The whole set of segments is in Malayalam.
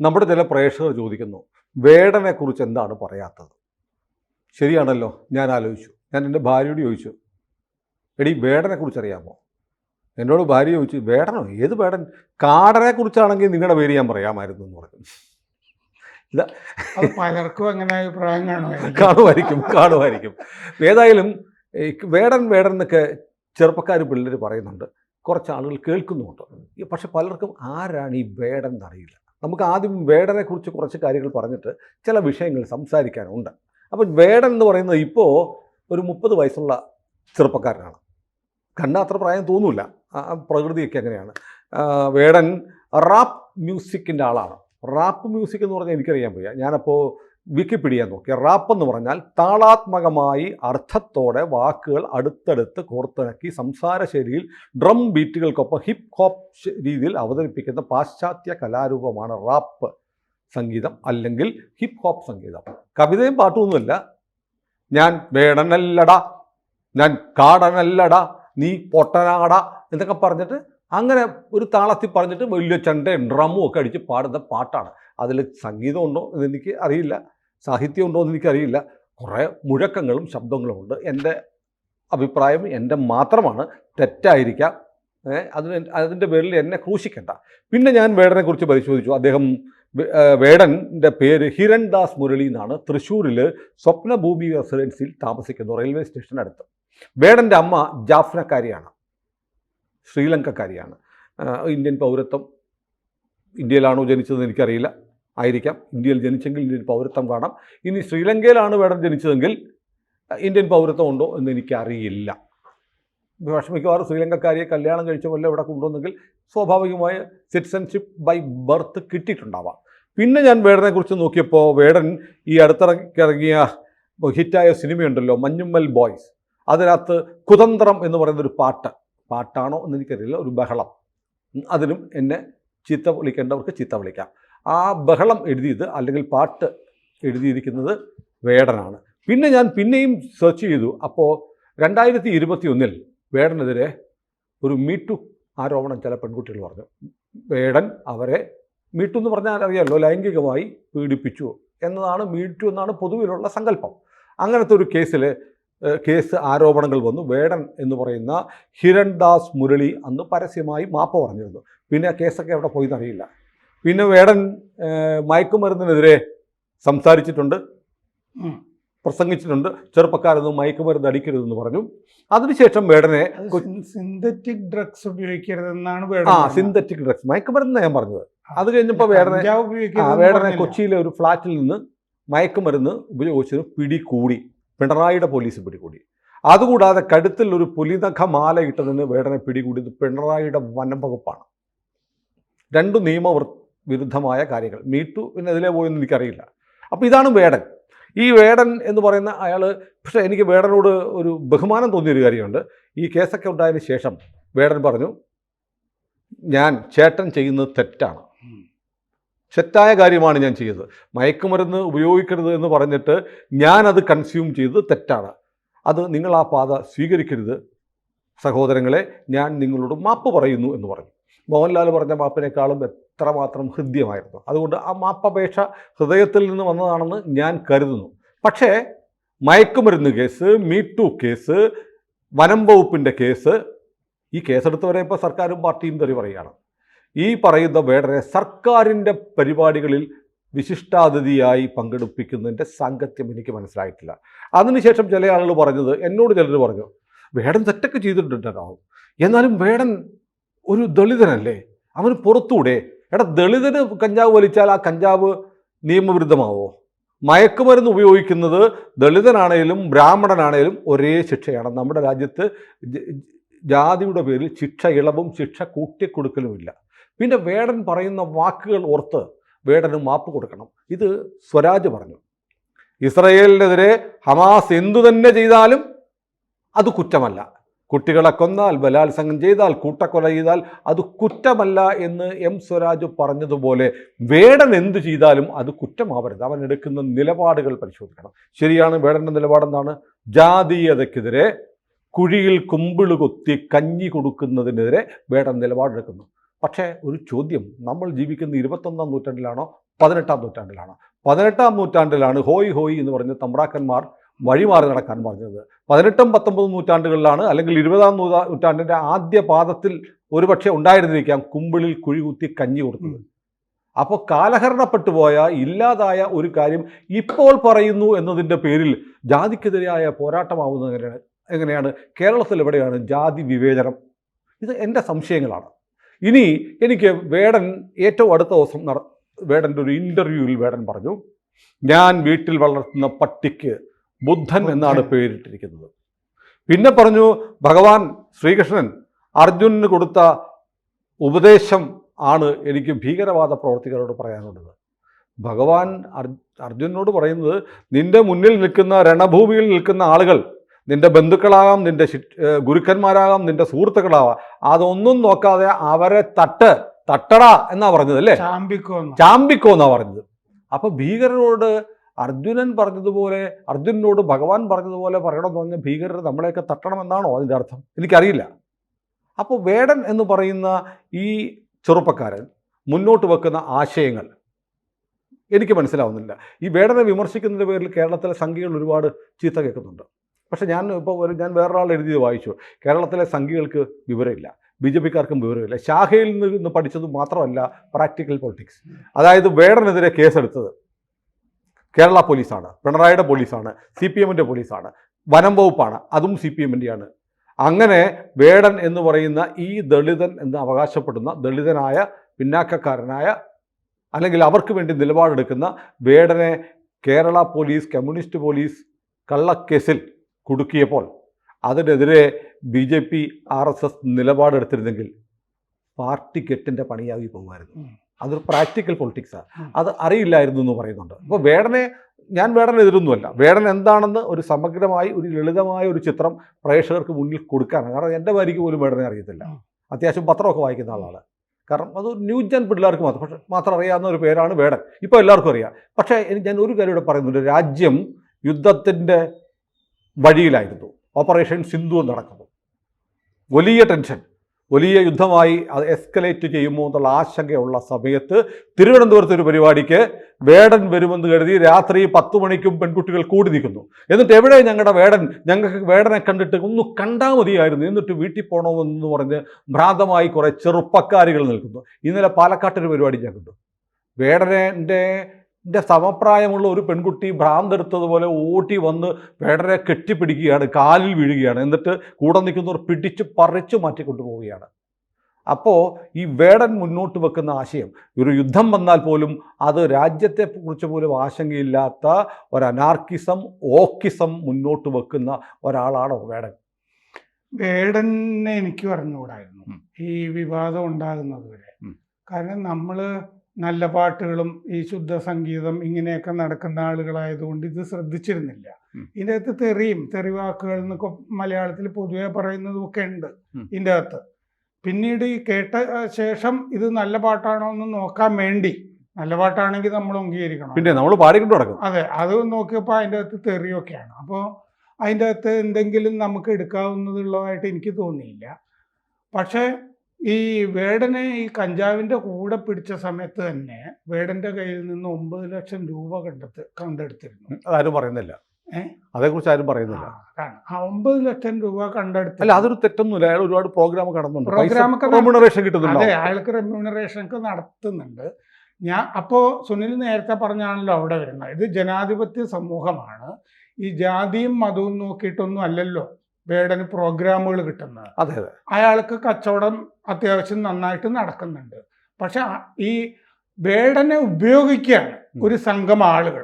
നമ്മുടെ ചില പ്രേക്ഷകർ ചോദിക്കുന്നു, വേടനെക്കുറിച്ച് എന്താണ് പറയാത്തത്? ശരിയാണല്ലോ. ഞാൻ ആലോചിച്ചു. ഞാൻ എൻ്റെ ഭാര്യയോട് ചോദിച്ചു, എടീ വേടനെക്കുറിച്ച് അറിയാമോ? എന്നോട് ഭാര്യ ചോദിച്ചു, വേടനോ? ഏത് വേടൻ? കാടനെക്കുറിച്ചാണെങ്കിൽ നിങ്ങളുടെ പേര് ഞാൻ പറയാമായിരുന്നു എന്ന് പറഞ്ഞു. ഇതാ പലർക്കും അങ്ങനെ അഭിപ്രായം കാണുമായിരിക്കും. ഏതായാലും വേടൻ എന്നൊക്കെ ചെറുപ്പക്കാർ പിള്ളേർ പറയുന്നുണ്ട്, കുറച്ച് ആളുകൾ കേൾക്കുന്നുമുണ്ട്. പക്ഷെ പലർക്കും ആരാണ് ഈ വേടൻ എന്നറിയില്ല. നമുക്ക് ആദ്യം വേടനെക്കുറിച്ച് കുറച്ച് കാര്യങ്ങൾ പറഞ്ഞിട്ട് ചില വിഷയങ്ങൾ സംസാരിക്കാനുണ്ട്. അപ്പം വേടൻ എന്ന് പറയുന്നത് ഇപ്പോൾ ഒരു 30 വയസ്സുള്ള ചെറുപ്പക്കാരനാണ്. കണ്ട അത്ര പ്രായം തോന്നില്ല, പ്രകൃതിയൊക്കെ അങ്ങനെയാണ്. വേടൻ റാപ്പ് മ്യൂസിക്കിൻ്റെ ആളാണ്. റാപ്പ് മ്യൂസിക് എന്ന് പറഞ്ഞാൽ എനിക്കറിയാൻ വയ്യ. ഞാനപ്പോൾ വിക്കിപീഡിയ നോക്കി. റാപ്പ് എന്ന് പറഞ്ഞാൽ താളാത്മകമായി അർത്ഥത്തോടെ വാക്കുകൾ അടുത്തടുത്ത് കോർത്തിണക്കി സംസാരശൈലിയിൽ ഡ്രം ബീറ്റുകൾക്കൊപ്പം ഹിപ്പ് ഹോപ്പ് രീതിയിൽ അവതരിപ്പിക്കുന്ന പാശ്ചാത്യ കലാരൂപമാണ് റാപ്പ് സംഗീതം അല്ലെങ്കിൽ ഹിപ്പ് ഹോപ്പ് സംഗീതം. കവിതയും പാട്ടുമൊന്നുമല്ല. ഞാൻ വേടനല്ലടാ, ഞാൻ കാടനല്ലടാ, നീ പൊട്ടനാടാ എന്നൊക്കെ പറഞ്ഞിട്ട് അങ്ങനെ ഒരു താളത്തിൽ പറഞ്ഞിട്ട് വലിയ ചണ്ടയും ഡ്രമ്മും ഒക്കെ അടിച്ച് പാടുന്ന പാട്ടാണ്. അതിൽ സംഗീതമുണ്ടോ എന്നെനിക്ക് അറിയില്ല, സാഹിത്യം ഉണ്ടോ എന്ന് എനിക്കറിയില്ല. കുറേ മുഴക്കങ്ങളും ശബ്ദങ്ങളും ഉണ്ട്. എൻ്റെ അഭിപ്രായം എൻ്റെ മാത്രമാണ്, തെറ്റായിരിക്കാം. അതിൻ്റെ പേരിൽ എന്നെ ക്രൂശിക്കണ്ട. പിന്നെ ഞാൻ വേടനെക്കുറിച്ച് പരിശോധിച്ചു. അദ്ദേഹം വേടൻ്റെ പേര് ഹിരൺദാസ് മുരളി എന്നാണ്. തൃശ്ശൂരിൽ സ്വപ്നഭൂമി റെസിഡൻസിൽ താമസിക്കുന്നു, റെയിൽവേ സ്റ്റേഷനടുത്ത്. വേടൻ്റെ അമ്മ ജാഫ്നക്കാരിയാണ്, ശ്രീലങ്കക്കാരിയാണ്. ഇന്ത്യൻ പൗരത്വം, ഇന്ത്യയിലാണോ ജനിച്ചതെന്ന് എനിക്കറിയില്ല, ആയിരിക്കാം. ഇന്ത്യയിൽ ജനിച്ചെങ്കിൽ ഇന്ത്യൻ പൗരത്വം കാണാം. ഇനി ശ്രീലങ്കയിലാണ് വേടൻ ജനിച്ചതെങ്കിൽ ഇന്ത്യൻ പൗരത്വം ഉണ്ടോ എന്ന് എനിക്കറിയില്ല. പക്ഷേ മിക്കവാറും ശ്രീലങ്കക്കാരിയെ കല്യാണം കഴിച്ച പോലെ ഇവിടെ കൊണ്ടുവന്നെങ്കിൽ സ്വാഭാവികമായ സിറ്റിസൺഷിപ്പ് ബൈ ബർത്ത് കിട്ടിയിട്ടുണ്ടാവാം. പിന്നെ ഞാൻ വേടനെക്കുറിച്ച് നോക്കിയപ്പോൾ വേടൻ ഈ അടുത്തിറങ്ങിയ ഹിറ്റായ സിനിമയുണ്ടല്ലോ മഞ്ഞുമ്മൽ ബോയ്സ്, അതിനകത്ത് കുതന്ത്രം എന്ന് പറയുന്നൊരു പാട്ടാണോ എന്ന് എനിക്കറിയില്ല, ഒരു ബഹളം. അതിലും എന്നെ ചീത്ത വിളിക്കേണ്ടവർക്ക് ചീത്ത വിളിക്കാം. ആ ബഹളം എഴുതിയത് അല്ലെങ്കിൽ പാട്ട് എഴുതിയിരിക്കുന്നത് വേടനാണ്. പിന്നെ ഞാൻ പിന്നെയും സെർച്ച് ചെയ്തു. അപ്പോൾ 2021 വേടനെതിരെ ഒരു മീറ്റു ആരോപണം ചില പെൺകുട്ടികൾ പറഞ്ഞു. വേടൻ അവരെ മീറ്റു എന്ന് പറഞ്ഞാൽ അറിയാമല്ലോ, ലൈംഗികമായി പീഡിപ്പിച്ചു എന്നതാണ് മീറ്റു എന്നാണ് പൊതുവിലുള്ള സങ്കല്പം. അങ്ങനത്തെ ഒരു കേസ് ആരോപണങ്ങൾ വന്നു. വേടൻ എന്ന് പറയുന്ന ഹിരൺദാസ് മുരളി അന്ന് പരസ്യമായി മാപ്പ് പറഞ്ഞിരുന്നു. പിന്നെ ആ കേസൊക്കെ എവിടെ പോയി എന്നറിയില്ല. പിന്നെ വേടൻ മയക്കുമരുന്നിനെതിരെ സംസാരിച്ചിട്ടുണ്ട്, പ്രസംഗിച്ചിട്ടുണ്ട്. ചെറുപ്പക്കാരൊന്നും മയക്കുമരുന്ന് അടിക്കരുതെന്ന് പറഞ്ഞു. അതിനുശേഷം വേടനെ സിന്തറ്റിക് ഡ്രഗ്സ് ഉപയോഗിക്കരുതെന്നാണ് സിന്തറ്റിക് ഡ്രഗ്സ്, മയക്കുമരുന്ന് ഞാൻ പറഞ്ഞത്. അത് കഴിഞ്ഞപ്പോൾ വേടനെ കൊച്ചിയിലെ ഒരു ഫ്ലാറ്റിൽ നിന്ന് മയക്കുമരുന്ന് ഉപയോഗിച്ചതിന് പിടികൂടി, പിണറായിയുടെ പോലീസ് പിടികൂടി. അതുകൂടാതെ കഴുത്തിൽ ഒരു പുലിനഖ മാല ഇട്ടതിന് വേടനെ പിടികൂടിയത് പിണറായിയുടെ വനം വകുപ്പാണ്. 2 നിയമവിരുദ്ധമായ കാര്യങ്ങൾ. മീറ്റു പിന്നെ ഇതിലേ പോയെന്ന് എനിക്കറിയില്ല. അപ്പോൾ ഇതാണ് വേടൻ. ഈ വേടൻ എന്ന് പറയുന്ന അയാൾ, പക്ഷേ എനിക്ക് വേടനോട് ഒരു ബഹുമാനം തോന്നിയൊരു കാര്യമുണ്ട്. ഈ കേസൊക്കെ ഉണ്ടായതിന് ശേഷം വേടൻ പറഞ്ഞു, ചേട്ടൻ ചെയ്യുന്നത് തെറ്റാണ്, തെറ്റായ കാര്യമാണ് ഞാൻ ചെയ്തത്. മയക്കുമരുന്ന് ഉപയോഗിക്കരുത് എന്ന് പറഞ്ഞിട്ട് ഞാനത് കൺസ്യൂം ചെയ്തത് തെറ്റാണ്. അത് നിങ്ങൾ ആ പാത സ്വീകരിക്കരുത് സഹോദരങ്ങളെ, ഞാൻ നിങ്ങളോട് മാപ്പ് പറയുന്നു എന്ന് പറഞ്ഞു. മോഹൻലാൽ പറഞ്ഞ മാപ്പിനേക്കാളും എത്രമാത്രം ഹൃദ്യമായിരുന്നു. അതുകൊണ്ട് ആ മാപ്പപേക്ഷ ഹൃദയത്തിൽ നിന്ന് വന്നതാണെന്ന് ഞാൻ കരുതുന്നു. പക്ഷേ മയക്കുമരുന്ന് കേസ്, മീറ്റു കേസ്, വനം വകുപ്പിൻ്റെ കേസ്, ഈ കേസെടുത്തവരെ ഇപ്പോൾ സർക്കാരും പാർട്ടിയും തെറി പറയുകയാണ്. ഈ പറയുന്ന വേടനെ സർക്കാരിൻ്റെ പരിപാടികളിൽ വിശിഷ്ടാതിഥിയായി പങ്കെടുപ്പിക്കുന്നതിൻ്റെ സാങ്കത്യം എനിക്ക് മനസ്സിലായിട്ടില്ല. അതിനുശേഷം ചില ആളുകൾ പറഞ്ഞത്, എന്നോട് ചിലർ പറഞ്ഞു, വേടൻ തെറ്റൊക്കെ ചെയ്തിട്ടുണ്ടാവും, എന്നാലും വേടൻ ഒരു ദളിതനല്ലേ, അവന് പുറത്തൂടെ? ദളിതന് കഞ്ചാവ് വലിച്ചാൽ ആ കഞ്ചാവ് നിയമവിരുദ്ധമാവോ? മയക്കുമരുന്ന് ഉപയോഗിക്കുന്നത് ദളിതനാണേലും ബ്രാഹ്മണനാണേലും ഒരേ ശിക്ഷയാണ്. നമ്മുടെ രാജ്യത്ത് ജാതിയുടെ പേരിൽ ശിക്ഷ ഇളവും ശിക്ഷ കൂട്ടിക്കൊടുക്കലുമില്ല. പിന്നെ വേടൻ പറയുന്ന വാക്കുകൾ ഓർത്ത് വേടന് മാപ്പ് കൊടുക്കണം. ഇത് സ്വരാജ് പറഞ്ഞു, ഇസ്രയേലിനെതിരെ ഹമാസ് എന്തു തന്നെ ചെയ്താലും അത് കുറ്റമല്ല. കുട്ടികളെ കൊന്നാൽ, ബലാത്സംഗം ചെയ്താൽ, കൂട്ടക്കൊല ചെയ്താൽ അത് കുറ്റമല്ല എന്ന് സ്വരാജ് പറഞ്ഞതുപോലെ വേടൻ എന്തു ചെയ്താലും അത് കുറ്റമാവരുത്. അവൻ എടുക്കുന്ന നിലപാടുകൾ പരിശോധിക്കണം. ശരിയാണ്, വേടൻ്റെ നിലപാടെന്താണ്? ജാതീയതയ്ക്കെതിരെ കുഴിയിൽ കുമ്പിള് കൊത്തി കഞ്ഞി കൊടുക്കുന്നതിനെതിരെ വേടൻ നിലപാടെടുക്കുന്നു. പക്ഷേ ഒരു ചോദ്യം, നമ്മൾ ജീവിക്കുന്ന 21-ാം നൂറ്റാണ്ടിലാണോ 18-ാം നൂറ്റാണ്ടിലാണ്. 18-ാം നൂറ്റാണ്ടിലാണ് ഹോയ് ഹോയ് എന്ന് പറഞ്ഞ് തമ്പ്രാക്കന്മാർ വഴിമാറി നടക്കാൻ പറഞ്ഞത്. 18ഉം 19ഉം നൂറ്റാണ്ടുകളിലാണ്, അല്ലെങ്കിൽ 20-ാം നൂറ്റാണ്ടിൻ്റെ ആദ്യ പാദത്തിൽ ഒരുപക്ഷെ ഉണ്ടായിരുന്നിരിക്കാം കുമ്പിളിൽ കുഴികുത്തി കഞ്ഞി കൊടുത്തത്. അപ്പോൾ കാലഹരണപ്പെട്ടു പോയ ഇല്ലാതായ ഒരു കാര്യം ഇപ്പോൾ പറയുന്നു എന്നതിൻ്റെ പേരിൽ ജാതിക്കെതിരായ പോരാട്ടമാവുന്നത് എങ്ങനെയാണ്? കേരളത്തിൽ എവിടെയാണ് ജാതി വിവേചനം? ഇത് എൻ്റെ സംശയങ്ങളാണ്. ഇനി എനിക്ക് വേടൻ ഏറ്റവും അടുത്ത ദിവസം വേടൻ്റെ ഒരു ഇൻ്റർവ്യൂവിൽ വേടൻ പറഞ്ഞു, ഞാൻ വീട്ടിൽ വളർത്തുന്ന പട്ടിക്ക് ബുദ്ധൻ എന്നാണ് പേരിട്ടിരിക്കുന്നത്. പിന്നെ പറഞ്ഞു, ഭഗവാൻ ശ്രീകൃഷ്ണൻ അർജുനന് കൊടുത്ത ഉപദേശം ആണ് എനിക്ക് ഭീകരവാദ പ്രവർത്തികളോട് പറയാനുള്ളത്. ഭഗവാൻ അർജുനനോട് പറയുന്നത്, നിന്റെ മുന്നിൽ നിൽക്കുന്ന രണഭൂമിയിൽ നിൽക്കുന്ന ആളുകൾ നിന്റെ ബന്ധുക്കളാകാം, നിന്റെ ഗുരുക്കന്മാരാകാം, നിന്റെ സുഹൃത്തുക്കളാകാം, അതൊന്നും നോക്കാതെ അവരെ തട്ടടാ എന്നാ പറഞ്ഞത് അല്ലേ? ചാമ്പിക്കോ എന്നാ പറഞ്ഞത്. അപ്പൊ ഭീകരരോട് അർജുനനോട് ഭഗവാൻ പറഞ്ഞതുപോലെ പറയണമെന്ന് പറഞ്ഞ ഭീകരർ നമ്മളെയൊക്കെ തട്ടണമെന്നാണോ അതിൻ്റെ അർത്ഥം? എനിക്കറിയില്ല. അപ്പോൾ വേടൻ എന്ന് പറയുന്ന ഈ ചെറുപ്പക്കാരൻ മുന്നോട്ട് വെക്കുന്ന ആശയങ്ങൾ എനിക്ക് മനസ്സിലാവുന്നില്ല. ഈ വേടനെ വിമർശിക്കുന്നതിൻ്റെ പേരിൽ കേരളത്തിലെ സംഘികൾ ഒരുപാട് ചീത്ത കേൾക്കുന്നുണ്ട്. പക്ഷേ ഞാൻ വേറൊരാൾ എഴുതിയത് വായിച്ചു. കേരളത്തിലെ സംഘികൾക്ക് വിവരമില്ല, BJPക്കാർക്കും വിവരമില്ല. ശാഖയിൽ നിന്ന് പഠിച്ചത് മാത്രമല്ല പ്രാക്ടിക്കൽ പൊളിറ്റിക്സ്. അതായത് വേടനെതിരെ കേസെടുത്തത് കേരള പോലീസാണ്, പിണറായിയുടെ പോലീസാണ്, CPMൻ്റെ പോലീസാണ്, വനം വകുപ്പാണ്, അതും CPMൻ്റെയാണ്. അങ്ങനെ വേടൻ എന്ന് പറയുന്ന ഈ ദളിതൻ എന്ന് അവകാശപ്പെടുന്ന ദളിതനായ പിന്നാക്കക്കാരനായ, അല്ലെങ്കിൽ അവർക്ക് വേണ്ടി നിലപാടെടുക്കുന്ന വേടനെ കേരള പോലീസ്, കമ്മ്യൂണിസ്റ്റ് പോലീസ് കള്ളക്കേസിൽ കുടുക്കിയപ്പോൾ അതിനെതിരെ BJP RSS നിലപാടെടുത്തിരുന്നെങ്കിൽ പാർട്ടി കെട്ടിൻ്റെ പണിയാകി പോകുമായിരുന്നു. അതൊരു പ്രാക്ടിക്കൽ പൊളിറ്റിക്സാണ്. അത് അറിയില്ലായിരുന്നു എന്ന് പറയുന്നുണ്ട്. അപ്പോൾ ഞാൻ വേടനെതിരൊന്നുമല്ല. വേടൻ എന്താണെന്ന് ഒരു സമഗ്രമായി, ഒരു ലളിതമായ ഒരു ചിത്രം പ്രേക്ഷകർക്ക് മുന്നിൽ കൊടുക്കാനാണ്. കാരണം എൻ്റെ ഭാര്യയ്ക്ക് പോലും വേടനെ അറിയത്തില്ല. അത്യാവശ്യം പത്രമൊക്കെ വായിക്കുന്ന ആളാണ്. കാരണം അത് ന്യൂജൻ പിള്ളേർക്ക് മാത്രം അറിയാവുന്ന ഒരു പേരാണ് വേടൻ. ഇപ്പോൾ എല്ലാവർക്കും അറിയാം. പക്ഷേ ഞാൻ ഒരു കാര്യം ഇവിടെ പറയുന്നുണ്ട്. രാജ്യം യുദ്ധത്തിൻ്റെ വഴിയിലായിരുന്നു. ഓപ്പറേഷൻ സിന്ധു നടക്കുന്നു. വലിയ ടെൻഷൻ, വലിയ യുദ്ധമായി അത് എസ്കലേറ്റ് ചെയ്യുമോ എന്നുള്ള ആശങ്കയുള്ള സമയത്ത് തിരുവനന്തപുരത്ത് ഒരു പരിപാടിക്ക് വേടൻ വരുമെന്ന് കരുതി രാത്രി 10 മണിക്കും പെൺകുട്ടികൾ കൂടി നിൽക്കുന്നു. എന്നിട്ട് എവിടെ ഞങ്ങളുടെ വേടൻ? ഞങ്ങൾക്ക് വേടനെ കണ്ടിട്ട് ഒന്ന് കണ്ടാൽ മതിയായിരുന്നു, എന്നിട്ട് വീട്ടിൽ പോകണമെന്ന് പറഞ്ഞ് ഭ്രാന്തമായി കുറേ ചെറുപ്പക്കാരികൾ നിൽക്കുന്നു. ഇന്നലെ പാലക്കാട്ടൊരു പരിപാടി ഞാൻ കണ്ടു. വേടനെ സമപ്രായമുള്ള ഒരു പെൺകുട്ടി ഭ്രാന്തെടുത്തതുപോലെ ഓട്ടി വന്ന് വേടനെ കെട്ടിപ്പിടിക്കുകയാണ്, കാലിൽ വീഴുകയാണ്. എന്നിട്ട് കൂടെ നിൽക്കുന്നവർ പിടിച്ച് പറിച്ചു മാറ്റിക്കൊണ്ടു പോവുകയാണ്. അപ്പോൾ ഈ വേടൻ മുന്നോട്ട് വെക്കുന്ന ആശയം, ഒരു യുദ്ധം വന്നാൽ പോലും അത് രാജ്യത്തെക്കുറിച്ച് പോലും ആശങ്കയില്ലാത്ത ഒരു അനാർക്കിസം, ഓക്കിസം മുന്നോട്ട് വെക്കുന്ന ഒരാളാണോ വേടൻ? വേടനെ എനിക്ക് പറഞ്ഞുകൂടായിരുന്നു ഈ വിവാദം ഉണ്ടാകുന്നത് വരെ. കാരണം നമ്മൾ നല്ല പാട്ടുകളും ഈ ശുദ്ധ സംഗീതം ഇങ്ങനെയൊക്കെ നടക്കുന്ന ആളുകളായതുകൊണ്ട് ഇത് ശ്രദ്ധിച്ചിരുന്നില്ല. ഇതിൻ്റെ അകത്ത് തെറിവാക്കുകൾ എന്നൊക്കെ മലയാളത്തിൽ പൊതുവെ പറയുന്നതും ഒക്കെ ഉണ്ട് ഇതിൻ്റെ അകത്ത്. പിന്നീട് ഈ കേട്ട ശേഷം ഇത് നല്ല പാട്ടാണോ എന്ന് നോക്കാൻ വേണ്ടി, നല്ല പാട്ടാണെങ്കിൽ നമ്മൾ അംഗീകരിക്കണം, പിന്നെ നമ്മൾ പാടിക്കൊണ്ട് നടക്കും. അതെ, അത് നോക്കിയപ്പോൾ അതിൻ്റെ അകത്ത് തെറിയൊക്കെയാണ്. അപ്പോൾ അതിൻ്റെ അകത്ത് എന്തെങ്കിലും നമുക്ക് എടുക്കാവുന്നതുള്ളതായിട്ട് എനിക്ക് തോന്നിയില്ല. പക്ഷേ ഈ വേടനെ ഈ കഞ്ചാവിൻ്റെ കൂടെ പിടിച്ച സമയത്ത് തന്നെ വേടൻ്റെ കയ്യിൽ നിന്ന് 9 ലക്ഷം രൂപ കണ്ടെടുത്തിരുന്നു. അതാരും പറയുന്നില്ല, അതേക്കുറിച്ച് ആരും പറയുന്നില്ല. ആ 9 ലക്ഷം രൂപ കണ്ടെടുത്തില്ല. അല്ല, അതൊരു തെറ്റൊന്നുമില്ല. അയാൾ ഒരുപാട് പ്രോഗ്രാമൊക്കെ റെമ്യൂണറേഷൻ കിട്ടുന്നുണ്ട്. അതെ, അയാൾക്ക് റെമ്യൂണറേഷൻ ഒക്കെ നടത്തുന്നുണ്ട്. അപ്പോൾ സുനിൽ നേരത്തെ പറഞ്ഞാണല്ലോ അവിടെ വരുന്നത്. ഇത് ജനാധിപത്യ സമൂഹമാണ്. ഈ ജാതിയും മതവും നോക്കിയിട്ടൊന്നും അല്ലല്ലോ വേടന് പ്രോഗ്രാമുകൾ കിട്ടുന്നത്. അതെ, അയാൾക്ക് കച്ചവടം അത്യാവശ്യം നന്നായിട്ട് നടക്കുന്നുണ്ട്. പക്ഷെ ഈ വേടനെ ഉപയോഗിക്കുകയാണ് ഒരു സംഘം ആളുകൾ.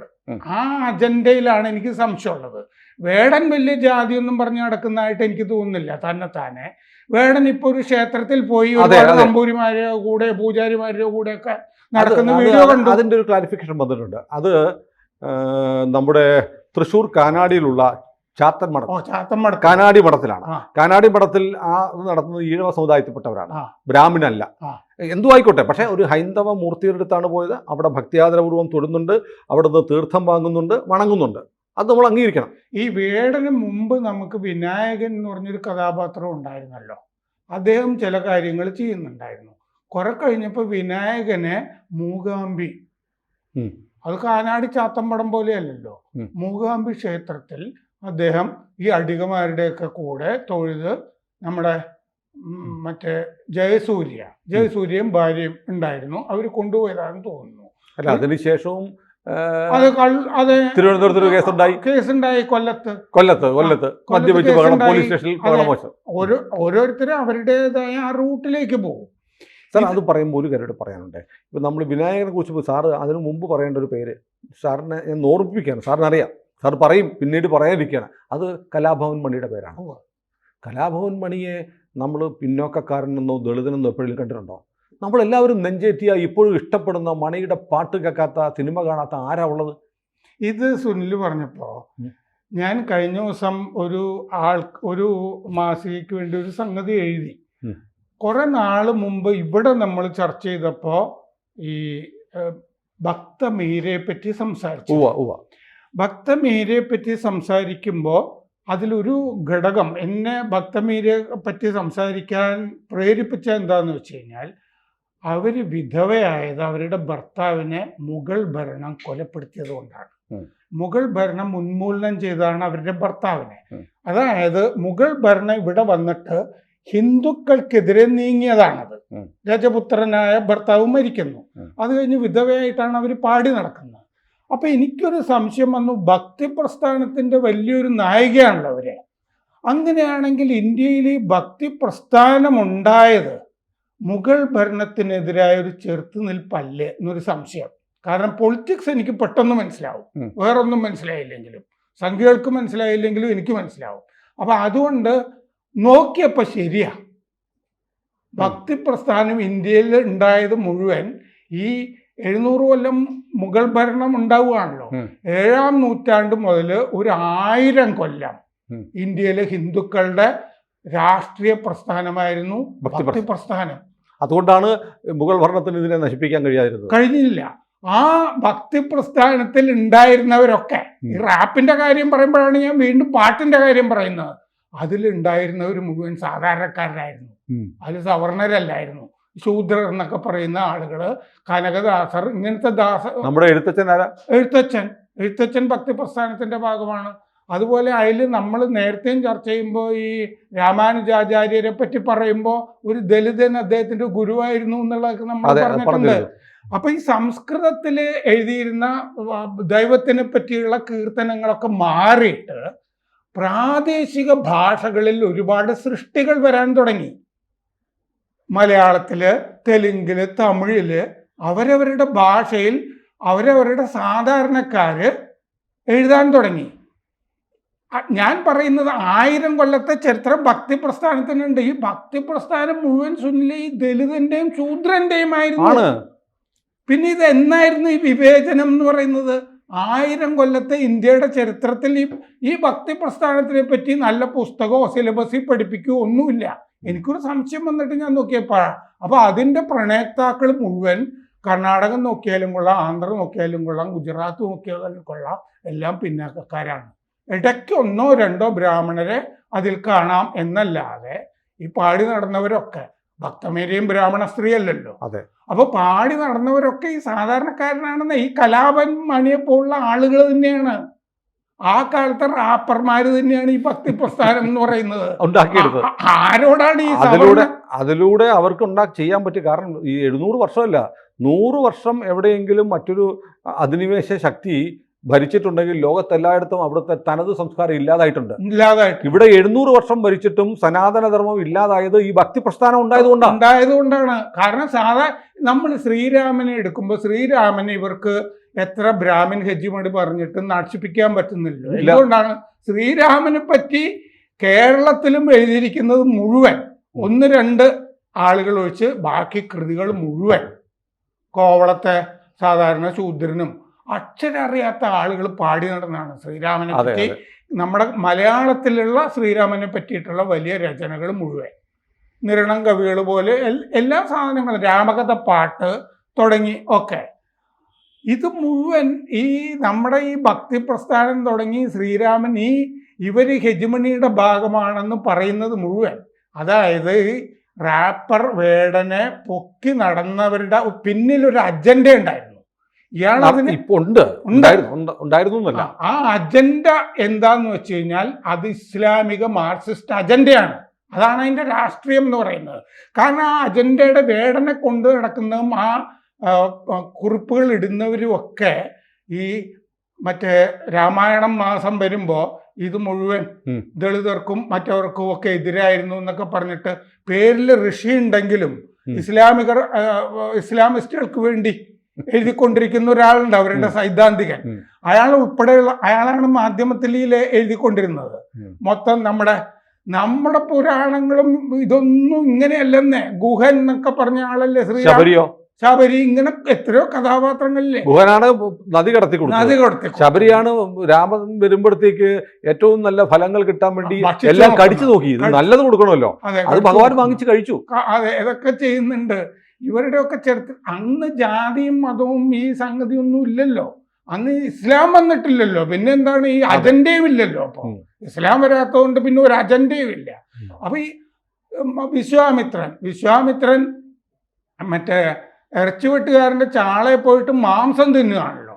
ആ അജണ്ടയിലാണ് എനിക്ക് സംശയമുള്ളത്. വേടൻ വലിയ ജാതിയൊന്നും പറഞ്ഞു നടക്കുന്നതായിട്ട് എനിക്ക് തോന്നുന്നില്ല. തന്നെ വേടൻ ഇപ്പോൾ ഒരു ക്ഷേത്രത്തിൽ പോയി നമ്പൂരിമാരുടെ കൂടെ പൂജാരിമാരുടെ കൂടെ ഒക്കെ നടക്കുന്ന വീഡിയോ കണ്ടു. അതിൻ്റെ ഒരു ക്ലാരിഫിക്കേഷൻ വന്നിട്ടുണ്ട്. അത് നമ്മുടെ തൃശ്ശൂർ കാനാടിയിലുള്ള കാനാടി മഠത്തിലാണ്. കാനാടി മഠത്തിൽ നടത്തുന്നത് ഈഴവ സമുദായത്തിൽപ്പെട്ടവരാണ്, ബ്രാഹ്മണല്ല. എന്തു ആയിക്കോട്ടെ. പക്ഷേ ഒരു ഹൈന്ദവ മൂർത്തിയുടെ അടുത്താണ് പോയത്. അവിടെ ഭക്തിയാദരപൂർവ്വം തൊടുന്നുണ്ട്, അവിടെ നിന്ന് തീർത്ഥം വാങ്ങുന്നുണ്ട്, വണങ്ങുന്നുണ്ട്. അത് നമ്മൾ അംഗീകരിക്കണം. ഈ വേടന് മുമ്പ് നമുക്ക് വിനായകൻ എന്ന് പറഞ്ഞൊരു കഥാപാത്രം ഉണ്ടായിരുന്നല്ലോ. അദ്ദേഹം ചില കാര്യങ്ങൾ ചെയ്യുന്നുണ്ടായിരുന്നു. കുറെ കഴിഞ്ഞപ്പോൾ വിനായകനെ മൂകാംബി ഉം. അത് കാനാടി ചാത്തമ്പടം പോലെയല്ലല്ലോ. മൂകാംബി ക്ഷേത്രത്തിൽ അദ്ദേഹം ഈ അടികമാരുടെയൊക്കെ കൂടെ തൊഴുത് നമ്മുടെ മറ്റേ ജയസൂര്യയും ഭാര്യയും ഉണ്ടായിരുന്നു. അവർ കൊണ്ടുപോയതാണെന്ന് തോന്നുന്നു. അല്ല, അതിനുശേഷവും അത് തിരുവനന്തപുരത്ത് കേസുണ്ടായി. കൊല്ലത്ത് മദ്യപിച്ച് പോലീസ് സ്റ്റേഷനിൽ മോശം. ഓരോരുത്തരും അവരുടേതായ ആ റൂട്ടിലേക്ക് പോകും. സാർ, അത് പറയുമ്പോൾ ഒരു കാര്യം പറയാനുണ്ട്. ഇപ്പം നമ്മൾ വിനായകനെ കുറിച്ച് സാറ് അതിനു മുമ്പ് പറയേണ്ട ഒരു പേര് സാറിനെ ഞാൻ ഓർമ്മിപ്പിക്കുകയാണ്. സാറിനറിയാം, സാർ പറയും, പിന്നീട് പറയാതിരിക്കുകയാണ്. അത് കലാഭവൻ മണിയുടെ പേരാണ്. കലാഭവൻ മണിയെ നമ്മൾ പിന്നോക്കക്കാരനെന്നോ ദളിതനെന്നോ എപ്പോഴും കണ്ടിട്ടുണ്ടോ? നമ്മളെല്ലാവരും നെഞ്ചേറ്റിയ ഇപ്പോഴും ഇഷ്ടപ്പെടുന്ന മണിയുടെ പാട്ട് കേൾക്കാത്ത, സിനിമ കാണാത്ത ആരാ ഉള്ളത്? ഇത് സുനിൽ പറഞ്ഞപ്പോൾ ഞാൻ കഴിഞ്ഞ ദിവസം ഒരു മാസികയ്ക്ക് വേണ്ടി ഒരു സംഗതി എഴുതി. കുറെ നാള് മുമ്പ് ഇവിടെ നമ്മൾ ചർച്ച ചെയ്തപ്പോൾ ഈ ഭക്തമീരയെ പറ്റി സംസാരിച്ചു. ഭക്തമീരയെ പറ്റി സംസാരിക്കുമ്പോൾ അതിലൊരു ഘടകം എന്നെ ഭക്തമീരയെ പറ്റി സംസാരിക്കാൻ പ്രേരിപ്പിച്ച എന്താന്ന് വെച്ച് കഴിഞ്ഞാൽ, അവർ വിധവയായത് അവരുടെ ഭർത്താവിനെ മുഗൾ ഭരണം കൊലപ്പെടുത്തിയത് കൊണ്ടാണ്. മുഗൾ ഭരണം ഉന്മൂലനം ചെയ്തതാണ് അവരുടെ ഭർത്താവിനെ. അതായത് മുഗൾ ഭരണം ഇവിടെ വന്നിട്ട് ഹിന്ദുക്കൾക്കെതിരെ നീങ്ങിയതാണത്. രജപുത്രനായ ഭർത്താവ് മരിക്കുന്നു, അത് കഴിഞ്ഞ് വിധവയായിട്ടാണ് അവർ പാടി നടക്കുന്നത്. അപ്പൊ എനിക്കൊരു സംശയം വന്നു, ഭക്തി പ്രസ്ഥാനത്തിന്റെ വലിയൊരു നായികയാണല്ലോ അവര്. അങ്ങനെയാണെങ്കിൽ ഇന്ത്യയിൽ ഈ ഭക്തി പ്രസ്ഥാനം ഉണ്ടായത് മുഗൾ ഭരണത്തിനെതിരായ ഒരു ചെറുത്തുനിൽപ്പല്ലേ എന്നൊരു സംശയം. കാരണം പൊളിറ്റിക്സ് എനിക്ക് പെട്ടെന്ന് മനസ്സിലാവും, വേറൊന്നും മനസ്സിലായില്ലെങ്കിലും, സംഖ്യകൾക്ക് മനസ്സിലായില്ലെങ്കിലും എനിക്ക് മനസ്സിലാവും. അപ്പൊ അതുകൊണ്ട് നോക്കിയപ്പോൾ ശരിയാ, ഭക്തി പ്രസ്ഥാനം ഇന്ത്യയിൽ ഉണ്ടായത് മുഴുവൻ ഈ 700 കൊല്ലം മുഗൾ ഭരണം ഉണ്ടാവുകയാണല്ലോ. 7-ാം നൂറ്റാണ്ട് മുതൽ ഒരു 1000 കൊല്ലം ഇന്ത്യയിലെ ഹിന്ദുക്കളുടെ രാഷ്ട്രീയ പ്രസ്ഥാനമായിരുന്നു ഭക്തി പ്രസ്ഥാനം. അതുകൊണ്ടാണ് മുഗൾ ഭരണത്തിന് ഇതിനെ നശിപ്പിക്കാൻ കഴിഞ്ഞില്ല. ആ ഭക്തി പ്രസ്ഥാനത്തിൽ ഉണ്ടായിരുന്നവരൊക്കെ, ഈ റാപ്പിന്റെ കാര്യം പറയുമ്പോഴാണ് ഞാൻ വീണ്ടും പാട്ടിന്റെ കാര്യം പറയുന്നത്, അതിലുണ്ടായിരുന്നവർ മുഴുവൻ സാധാരണക്കാരനായിരുന്നു. അതിൽ സവർണരല്ലായിരുന്നു. ശൂദ്രർ എന്നൊക്കെ പറയുന്ന ആളുകള്, കനകദാസർ, ഇങ്ങനത്തെ നമ്മുടെ എഴുത്തച്ഛൻ ഭക്തി പ്രസ്ഥാനത്തിന്റെ ഭാഗമാണ്. അതുപോലെ അതിൽ നമ്മൾ നേരത്തെയും ചർച്ച ചെയ്യുമ്പോൾ ഈ രാമാനുജാചാര്യരെ പറ്റി പറയുമ്പോൾ ഒരു ദലിതൻ അദ്ദേഹത്തിന്റെ ഗുരുവായിരുന്നു എന്നുള്ളതൊക്കെ നമ്മൾ പറഞ്ഞിട്ടുണ്ട്. അപ്പൊ ഈ സംസ്കൃതത്തിൽ എഴുതിയിരുന്ന ദൈവത്തിനെ പറ്റിയുള്ള കീർത്തനങ്ങളൊക്കെ മാറിയിട്ട് പ്രാദേശിക ഭാഷകളിൽ ഒരുപാട് സൃഷ്ടികൾ വരാൻ തുടങ്ങി. മലയാളത്തില്, തെലുങ്കില്, തമിഴില് അവരവരുടെ ഭാഷയിൽ അവരവരുടെ സാധാരണക്കാര് എഴുതാൻ തുടങ്ങി. ഞാൻ പറയുന്നത് 1000 കൊല്ലത്തെ ചരിത്രം ഭക്തി പ്രസ്ഥാനത്തിനുണ്ട്. ഈ ഭക്തി പ്രസ്ഥാനം മുഴുവൻ സുന്നിലെ ഈ ദലിതന്റെയും ശൂദ്രന്റെയും ആയിരുന്നു. പിന്നെ ഇത് എന്നായിരുന്നു ഈ വിവേചനം എന്ന് പറയുന്നത്? 1000 കൊല്ലത്തെ ഇന്ത്യയുടെ ചരിത്രത്തിൽ ഈ ഭക്തി പ്രസ്ഥാനത്തിനെ പറ്റി നല്ല പുസ്തകമോ സിലബസിൽ പഠിപ്പിക്കുകയോ ഒന്നുമില്ല. എനിക്കൊരു സംശയം വന്നിട്ട് ഞാൻ നോക്കിയപ്പോഴാണ്. അപ്പൊ അതിന്റെ പ്രണേതാക്കൾ മുഴുവൻ കർണാടകം നോക്കിയാലും കൊള്ളാം, ആന്ധ്ര നോക്കിയാലും കൊള്ളാം, ഗുജറാത്ത് നോക്കിയാലും കൊള്ളാം, എല്ലാം പിന്നാക്കക്കാരാണ്. ഇടയ്ക്ക് 1-2 ബ്രാഹ്മണരെ അതിൽ കാണാം എന്നല്ലാതെ ഈ പാടി നടന്നവരൊക്കെ, ഭക്തമേരിയും ബ്രാഹ്മണ സ്ത്രീ അല്ലല്ലോ. അപ്പൊ പാടി നടന്നവരൊക്കെ ഈ സാധാരണക്കാരനാണെന്ന്, ഈ കലാപൻ മണിയെ പോലുള്ള ആളുകൾ തന്നെയാണ്. ആ കാലത്തെ റാപ്പർമാര് തന്നെയാണ് ഈ ഭക്തി പ്രസ്ഥാനം എന്ന് പറയുന്നത് ഉണ്ടാക്കിയെടുത്തത്. ആരോടാണ് ഈ അതിലൂടെ അവർക്ക് ചെയ്യാൻ പറ്റിയ കാരണം ഈ 700 വർഷമല്ല, 100 വർഷം എവിടെയെങ്കിലും മറ്റൊരു അധിനിവേശ ശക്തി ഭരിച്ചിട്ടുണ്ടെങ്കിൽ ലോകത്തെല്ലായിടത്തും അവിടുത്തെ തനത് സംസ്കാരം ഇല്ലാതായിട്ടുണ്ട്. ഇവിടെ 700 വർഷം ഭരിച്ചിട്ടും സനാതനധർമ്മം ഇല്ലാതായത് ഈ ഭക്തി പ്രസ്ഥാനം ഉണ്ടായതുകൊണ്ടാണ്. കാരണം നമ്മൾ ശ്രീരാമനെ എടുക്കുമ്പോൾ ശ്രീരാമനെ ഇവർക്ക് എത്ര ബ്രാഹ്മിൻ ഹെജിമണി പറഞ്ഞിട്ട് നശിപ്പിക്കാൻ പറ്റുന്നില്ല. എന്തുകൊണ്ടാണ്? ശ്രീരാമനെ പറ്റി കേരളത്തിലും എഴുതിയിരിക്കുന്നത് മുഴുവൻ 1-2 ആളുകൾ ഒഴിച്ച് ബാക്കി കൃതികൾ മുഴുവൻ കോവളത്തെ സാധാരണ ശൂദ്രനും അക്ഷരം അറിയാത്ത ആളുകൾ പാടി നടന്നാണ് ശ്രീരാമനെ പറ്റി. നമ്മുടെ മലയാളത്തിലുള്ള ശ്രീരാമനെ പറ്റിയിട്ടുള്ള വലിയ രചനകൾ മുഴുവൻ, നിരണം കവികൾ പോലെ എല്ലാ സാധനങ്ങളും, രാമകഥ പാട്ട് തുടങ്ങി ഒക്കെ, ഇത് മുഴുവൻ ഈ നമ്മുടെ ഈ ഭക്തി പ്രസ്ഥാനം തുടങ്ങി ശ്രീരാമൻ ഇവർ ഹെജിമണിയുടെ ഭാഗമാണെന്ന് പറയുന്നത് മുഴുവൻ, അതായത് റാപ്പർ വേടനെ പൊക്കി നടന്നവരുടെ പിന്നിലൊരു അജണ്ട ഉണ്ടായിരുന്നു. ഇയാൾ അതിന് ഇപ്പൊ ഉണ്ടായിരുന്നു എന്നല്ല. ആ അജണ്ട എന്താന്ന് വെച്ച് കഴിഞ്ഞാൽ അത് ഇസ്ലാമിക മാർക്സിസ്റ്റ് അജണ്ടയാണ്. അതാണ് അതിന്റെ രാഷ്ട്രീയം എന്ന് പറയുന്നത്. കാരണം ആ അജണ്ടയുടെ വേടനെ കൊണ്ട് നടക്കുന്നതും ആ കുറിപ്പുകൾ ഇടുന്നവരും ഒക്കെ ഈ മറ്റേ രാമായണം മാസം വരുമ്പോൾ ഇത് മുഴുവൻ ദളിതർക്കും മറ്റവർക്കും ഒക്കെ എതിരായിരുന്നു എന്നൊക്കെ പറഞ്ഞിട്ട് പേരിൽ ഋഷി ഉണ്ടെങ്കിലും ഇസ്ലാമിസ്റ്റുകൾക്ക് വേണ്ടി എഴുതിക്കൊണ്ടിരിക്കുന്ന ഒരാളുണ്ട്, അവരുടെ സൈദ്ധാന്തികൻ. അയാൾ ഉൾപ്പെടെയുള്ള അയാളാണ് മാധ്യമത്തിൽ എഴുതിക്കൊണ്ടിരുന്നത്. മൊത്തം നമ്മുടെ പുരാണങ്ങളും ഇതൊന്നും ഇങ്ങനെയല്ലെന്നേ. ഗുഹൻ എന്നൊക്കെ പറഞ്ഞ ആളല്ലേ ശബരി, ഇങ്ങനെ എത്രയോ കഥാപാത്രങ്ങളില്ലേ. ഗുഹനാണ് നദി കടത്തി. ശബരിയാണ് രാമൻ വരുമ്പോഴത്തേക്ക് ഏറ്റവും നല്ല ഫലങ്ങൾ കിട്ടാൻ വേണ്ടി എല്ലാം കടിച്ചു നോക്കി. നല്ലത് കൊടുക്കണമല്ലോ, അത് ഭഗവാൻ വാങ്ങിച്ച് കഴിച്ചു. അതെ, ഇതൊക്കെ ചെയ്യുന്നുണ്ട്. ഇവരുടെയൊക്കെ ചേർത്ത് അന്ന് ജാതിയും മതവും ഈ സംഗതിയൊന്നും ഇല്ലല്ലോ. അന്ന് ഇസ്ലാം വന്നിട്ടില്ലല്ലോ. പിന്നെ എന്താണ്, ഈ അജണ്ടയും ഇല്ലല്ലോ. അപ്പൊ ഇസ്ലാം വരാത്തതുകൊണ്ട് പിന്നെ ഒരു അജണ്ടയും ഇല്ല. അപ്പൊ ഈ വിശ്വാമിത്രൻ മറ്റേ ഇറച്ചിവെട്ടുകാരന്റെ ചാളയെ പോയിട്ട് മാംസം തിന്നുകയാണല്ലോ,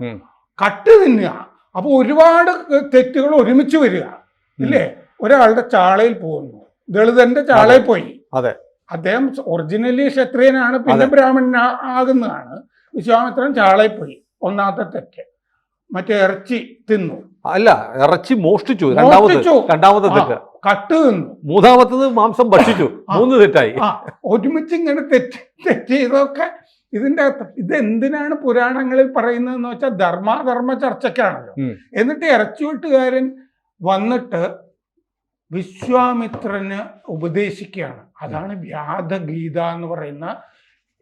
കട്ട് തിന്നുക. അപ്പൊ ഒരുപാട് തെറ്റുകൾ ഒരുമിച്ച് വരിക ഇല്ലേ. ഒരാളുടെ ചാളയിൽ പോകുന്നു, ദളിതന്റെ ചാളയിൽ പോയി. അതെ, അദ്ദേഹം ഒറിജിനലി ക്ഷത്രിയനാണ്, പിന്നെ ബ്രാഹ്മണൻ ആകുന്നതാണ്. വിശ്വാമിത്രൻ ചാളയിൽ പോയി, ഒന്നാമത്തെ തെറ്റ്. മറ്റേ ഇറച്ചി തിന്നു, അല്ല ഇറച്ചി മോഷ്ടിച്ചു, രണ്ടാമത്തെ തെറ്റ്. കട്ട് തിന്നു, മൂന്നാമത്തത് മാംസം ഭക്ഷിച്ചു. 3 തെറ്റായി. ഒരുമിച്ച് ഇങ്ങനെ തെറ്റ് ചെയ്തൊക്കെ ഇതിന്റെ അകത്ത്. ഇതെന്തിനാണ് പുരാണങ്ങളിൽ പറയുന്നതെന്ന് വെച്ചാൽ ധർമ്മ ചർച്ചയ്ക്കാണല്ലോ. എന്നിട്ട് ഇറച്ചിവെട്ടുകാരൻ വന്നിട്ട് വിശ്വാമിത്രന് ഉപദേശിക്കുകയാണ്. അതാണ് വ്യാധഗീത എന്ന് പറയുന്ന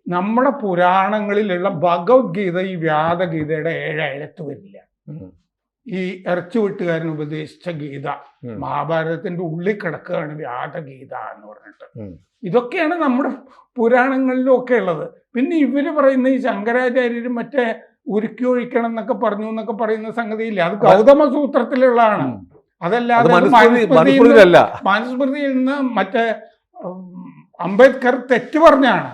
നമ്മുടെ പുരാണങ്ങളിലുള്ള ഭഗവത്ഗീത. ഈ വ്യാധഗീതയുടെ 7 എഴുത്ത് വരില്ല. ഈ ഇറച്ചിവെട്ടുകാരൻ ഉപദേശിച്ച ഗീത മഹാഭാരതത്തിന്റെ ഉള്ളിൽ കിടക്കുകയാണ് വ്യാധഗീത എന്ന് പറഞ്ഞിട്ട്. ഇതൊക്കെയാണ് നമ്മുടെ പുരാണങ്ങളിലും ഒക്കെ ഉള്ളത്. പിന്നെ ഇവര് പറയുന്ന ഈ ശങ്കരാചാര്യരും മറ്റേ ഉരുക്കി ഒഴിക്കണം എന്നൊക്കെ പറഞ്ഞു എന്നൊക്കെ പറയുന്ന സംഗതിയില്ല. അത് ഗൗതമ സൂത്രത്തിലുള്ളതാണ്. അതല്ലാതെ മനുസ്മൃതിയിൽ നിന്ന് മറ്റേ അംബേദ്കർ തെറ്റ് പറഞ്ഞാണ്.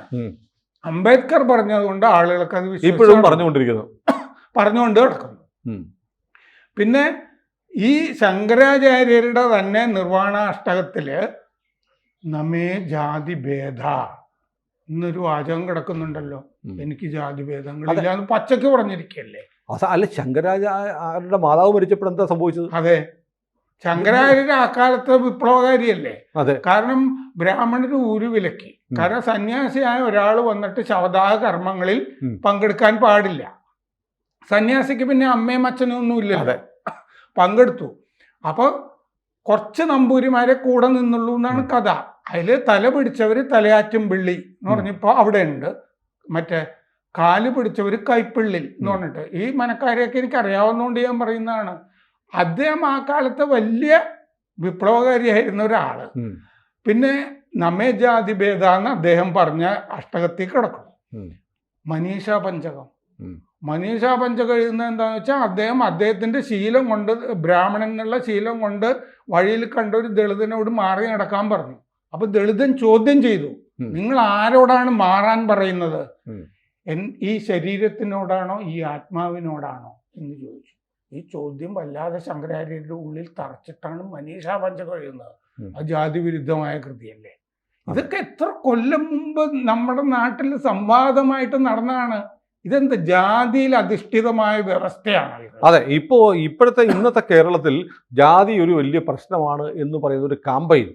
അംബേദ്കർ പറഞ്ഞതുകൊണ്ട് ആളുകൾക്ക് അത് ഇപ്പോഴും പറഞ്ഞുകൊണ്ട് കിടക്കുന്നു. പിന്നെ ഈ ശങ്കരാചാര്യരുടെ തന്നെ നിർവാണ അഷ്ടകത്തില് നമേ ജാതി ഭേദ എന്നൊരു വാചകം കിടക്കുന്നുണ്ടല്ലോ. എനിക്ക് ജാതി ഭേദങ്ങളില്ല എന്ന് പച്ചക്ക് പറഞ്ഞിരിക്കല്ലേ. അല്ല, ശങ്കരാചാര്യരുടെ മാതാവ് മരിച്ചപ്പോൾ എന്താ സംഭവിച്ചത്? അതെ, ശങ്കരാചാര്യർ ആ കാലത്ത് വിപ്ലവകാരിയല്ലേ. കാരണം ബ്രാഹ്മണര് ഊരുവിലക്കി. കാരണം സന്യാസിയായ ഒരാൾ വന്നിട്ട് ശവദാഹ കർമ്മങ്ങളിൽ പങ്കെടുക്കാൻ പാടില്ല. സന്യാസിക്ക് പിന്നെ അമ്മയും അച്ഛനും ഒന്നും ഇല്ലല്ലോ. പങ്കെടുത്തു. അപ്പൊ കുറച്ച് നമ്പൂരിമാരെ കൂടെ നിന്നുള്ളൂ എന്നാണ് കഥ. അതില് തല പിടിച്ചവര് തലയാറ്റും പിള്ളി എന്ന് പറഞ്ഞപ്പോ അവിടെ ഉണ്ട്. മറ്റേ കാല് പിടിച്ചവര് കൈപ്പിള്ളിൽ എന്ന് പറഞ്ഞിട്ട്. ഈ മനക്കാരെയൊക്കെ എനിക്ക് അറിയാവുന്നതുകൊണ്ട് ഞാൻ പറയുന്നതാണ്. അദ്ദേഹം ആ കാലത്ത് വലിയ വിപ്ലവകാരിയായിരുന്ന ഒരാള്. പിന്നെ നമ്മേ ജാതി ഭേദാന്ന് അദ്ദേഹം പറഞ്ഞ അഷ്ടകത്തിൽ കിടക്കും. മനീഷാ പഞ്ചകം എഴുതുന്നത് എന്താണെന്ന് വെച്ചാൽ അദ്ദേഹത്തിന്റെ ശീലം കൊണ്ട്, ബ്രാഹ്മണൻ എന്നുള്ള ശീലം കൊണ്ട് വഴിയിൽ കണ്ട ഒരു ദളിതനോട് മാറി നടക്കാൻ പറഞ്ഞു. അപ്പൊ ദളിതൻ ചോദ്യം ചെയ്തു, നിങ്ങൾ ആരോടാണ് മാറാൻ പറയുന്നത്? ഈ ശരീരത്തിനോടാണോ ഈ ആത്മാവിനോടാണോ എന്ന് ചോദിച്ചു. ഈ ചോദ്യം വല്ലാതെ ശങ്കരാചാര്യരുടെ ഉള്ളിൽ തറച്ചിട്ടാണ് മനീഷാ പഞ്ചകം എഴുതുന്നത്. അത് ജാതി വിരുദ്ധമായ കൃതിയല്ലേ. ഇതൊക്കെ എത്ര കൊല്ലം മുമ്പ് നമ്മുടെ നാട്ടിൽ സംവാദമായിട്ട് നടന്നതാണ്. ഇതെന്ത് ജാതിയിൽ അധിഷ്ഠിതമായ വ്യവസ്ഥയാണ്. അതെ, ഇന്നത്തെ കേരളത്തിൽ ജാതി ഒരു വലിയ പ്രശ്നമാണ് എന്ന് പറയുന്ന ഒരു കാമ്പയിൻ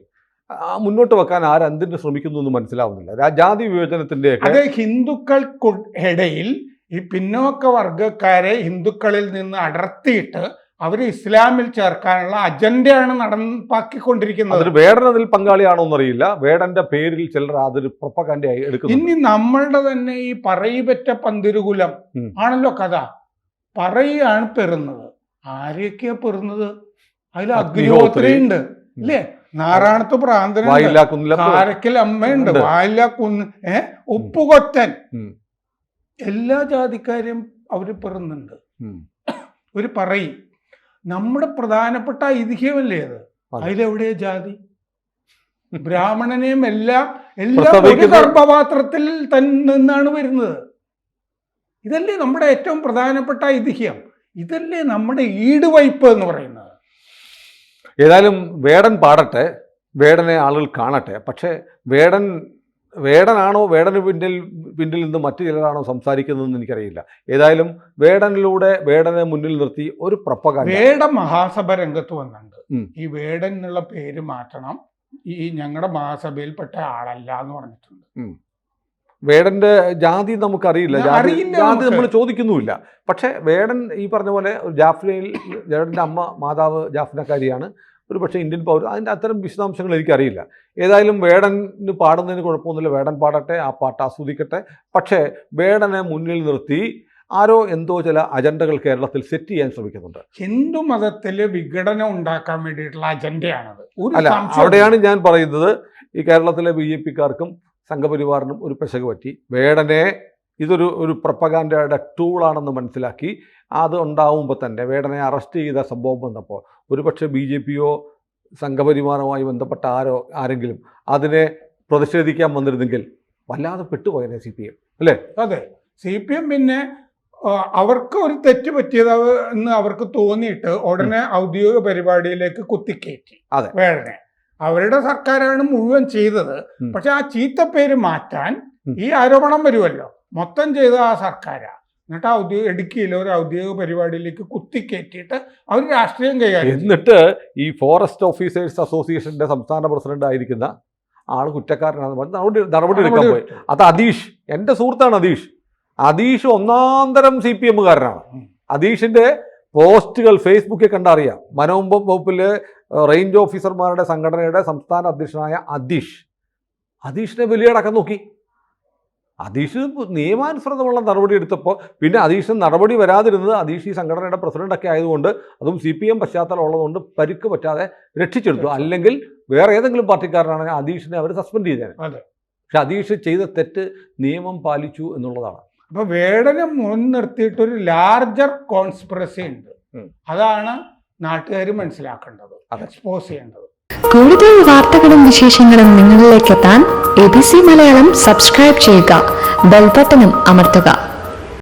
മുന്നോട്ട് വെക്കാൻ ആരെന്തിന് ശ്രമിക്കുന്നു എന്ന് മനസ്സിലാവുന്നില്ല. ജാതി വിവേചനത്തിന്റെ അതെ, ഹിന്ദുക്കൾക്കിടയിൽ ഈ പിന്നോക്ക വർഗക്കാരെ ഹിന്ദുക്കളിൽ നിന്ന് അടർത്തിയിട്ട് അവർ ഇസ്ലാമിൽ ചേർക്കാനുള്ള അജണ്ടയാണ് നടപ്പാക്കിക്കൊണ്ടിരിക്കുന്നത്. വേടൻ അതിൽ പങ്കാളിയാണോ എന്നറിയില്ല. വേടന്റെ പേരിൽ ചിലർ അതൊരു പ്രൊപ്പഗൻഡയായി എടുക്കുന്നു. ഇനി നമ്മളുടെ തന്നെ ഈ പറയിപെറ്റ പന്തിരുകുലം ആണല്ലോ കഥ. പറയാണ് പെറുന്നത്. ആരെയൊക്കെയാ പെറുന്നത്? അതിൽ അഗ്നിഹോത്രി ഉണ്ട് ഇല്ലേ, നാരായണത്ത് പ്രാന്തനുണ്ട്, കാരക്കൽ അമ്മയുണ്ട്, വായില്ലാക്കുന്ന്, ഉപ്പുകൊറ്റൻ, എല്ലാ ജാതിക്കാരെയും അവര് പെറുന്നുണ്ട്. ഒരു പറയും നമ്മുടെ പ്രധാനപ്പെട്ട ഐതിഹ്യമല്ലേ അത്. അതിലെവിടെയാ ജാതി? ബ്രാഹ്മണനെയും എല്ലാം ഒരു ഗർഭപാത്രത്തിൽ നിന്നാണ് വരുന്നത്. ഇതല്ലേ നമ്മുടെ ഏറ്റവും പ്രധാനപ്പെട്ട ഐതിഹ്യം. ഇതല്ലേ നമ്മുടെ ഈടുവയ്പ് എന്ന് പറയുന്നത്. ഏതായാലും വേടൻ പാടട്ടെ, വേടനെ ആളുകൾ കാണട്ടെ. പക്ഷേ വേടനാണോ വേടന് പിന്നിൽ നിന്ന് മറ്റു ചിലരാണോ സംസാരിക്കുന്നതെന്ന് എനിക്കറിയില്ല. ഏതായാലും വേടനെ മുന്നിൽ നിർത്തി ഒരു പ്രൊപ്പഗാൻഡ. വേട മഹാസഭ രംഗത്ത് വന്നിട്ടുണ്ട്. ഈ വേടൻ എന്നുള്ള പേര് മാറ്റണം, ഈ ഞങ്ങളുടെ മഹാസഭയിൽപ്പെട്ട ആളല്ല എന്ന് പറഞ്ഞിട്ടുണ്ട്. വേടന്റെ ജാതി നമുക്കറിയില്ല, ജാതി നമ്മൾ ചോദിക്കുന്നുമില്ല. പക്ഷേ വേടൻ ഈ പറഞ്ഞ പോലെ വേടന്റെ അമ്മ മാതാവ് ജാഫ്നക്കാരിയാണ്, ഒരു പക്ഷേ ഇന്ത്യൻ പൗരൻ. അതിൻ്റെ അത്തരം വിശദാംശങ്ങൾ എനിക്കറിയില്ല. ഏതായാലും വേടന് പാടുന്നതിന് കുഴപ്പമൊന്നുമില്ല, വേടൻ പാടട്ടെ, ആ പാട്ട് ആസ്വദിക്കട്ടെ. പക്ഷേ വേടനെ മുന്നിൽ നിർത്തി ആരോ എന്തോ ചില അജണ്ടകൾ കേരളത്തിൽ സെറ്റ് ചെയ്യാൻ ശ്രമിക്കുന്നുണ്ട്. ഹിന്ദു മതത്തില് വിഘടനം ഉണ്ടാക്കാൻ വേണ്ടിയിട്ടുള്ള അജണ്ടയാണത്. അല്ല, അവിടെയാണ് ഞാൻ പറയുന്നത്, ഈ കേരളത്തിലെ BJP-ക്കാർക്കും സംഘപരിവാറിനും ഒരു പെശക് പറ്റി. വേടനെ ഇതൊരു പ്രൊപ്പഗാൻഡയുടെ ടൂളാണെന്ന് മനസ്സിലാക്കി അത് ഉണ്ടാവുമ്പോൾ തന്നെ വേടനെ അറസ്റ്റ് ചെയ്ത സംഭവം വന്നപ്പോൾ ഒരുപക്ഷെ BJP-യോ സംഘപരിവാറുമായി ബന്ധപ്പെട്ട ആരെങ്കിലും അതിനെ പ്രതിഷേധിക്കാൻ വന്നിരുന്നെങ്കിൽ വല്ലാതെ പെട്ടുപോയനെ CPM, അല്ലേ? അതെ, CPM പിന്നെ അവർക്ക് ഒരു തെറ്റ് പറ്റിയത് എന്ന് അവർക്ക് തോന്നിയിട്ട് ഉടനെ ഔദ്യോഗിക പരിപാടിയിലേക്ക് കുത്തിക്കയറ്റി വേടനെ. അവരുടെ സർക്കാരാണ് മുഴുവൻ ചെയ്തത്. പക്ഷെ ആ ചീത്തപ്പേര് മാറ്റാൻ ഈ ആരോപണം വരുമല്ലോ, മൊത്തം ചെയ്ത ആ സർക്കാരാ. എന്നിട്ട് ഇടുക്കിയിലെ ഒരു ഔദ്യോഗിക പരിപാടിയിലേക്ക് കുത്തിക്കയറ്റിയിട്ട് അവർ രാഷ്ട്രീയം കൈകാര്യം. എന്നിട്ട് ഈ ഫോറസ്റ്റ് ഓഫീസേഴ്സ് അസോസിയേഷന്റെ സംസ്ഥാന പ്രസിഡന്റ് ആയിരിക്കുന്ന ആള് കുറ്റക്കാരനാണെന്ന് പറഞ്ഞ് നടപടി എടുക്കാൻ പോയി. അത് അതീഷ്, എൻ്റെ സുഹൃത്താണ് അതീഷ് ഒന്നാന്തരം CPM-കാരനാണ്. അതീഷിന്റെ പോസ്റ്റുകൾ ഫേസ്ബുക്കിൽ കണ്ടറിയാം. വനം വകുപ്പിലെ റേഞ്ച് ഓഫീസർമാരുടെ സംഘടനയുടെ സംസ്ഥാന അധ്യക്ഷനായ അതീഷിനെ ബലിയടക്കം നോക്കി. അതീഷ് നിയമാനുസൃതമുള്ള നടപടി എടുത്തപ്പോൾ പിന്നെ അതീഷിന് നടപടി വരാതിരുന്നത് അതീഷ് ഈ സംഘടനയുടെ പ്രസിഡന്റൊക്കെ ആയതുകൊണ്ട്, അതും CPM പശ്ചാത്തലം ഉള്ളതുകൊണ്ട് പരിക്ക് പറ്റാതെ രക്ഷിച്ചെടുത്തു. അല്ലെങ്കിൽ വേറെ ഏതെങ്കിലും പാർട്ടിക്കാരനാണെങ്കിൽ അതീഷിനെ അവർ സസ്പെൻഡ് ചെയ്തേനെ. പക്ഷെ അതീഷ് ചെയ്ത തെറ്റ് നിയമം പാലിച്ചു എന്നുള്ളതാണ്. അപ്പൊ വേടനെ മുൻനിർത്തിയിട്ടൊരു ലാർജർ കോൺസ്പിറസി ഉണ്ട്. അതാണ് നാട്ടുകാർ മനസ്സിലാക്കേണ്ടത്, എക്സ്പോസ് ചെയ്യേണ്ടത്. കൂടുതൽ വാർത്തകളും വിശേഷങ്ങളും നിങ്ങളിലേക്ക് എത്താൻ ABC മലയാളം സബ്സ്ക്രൈബ് ചെയ്യുക, ബെൽ ബട്ടണും അമർത്തുക.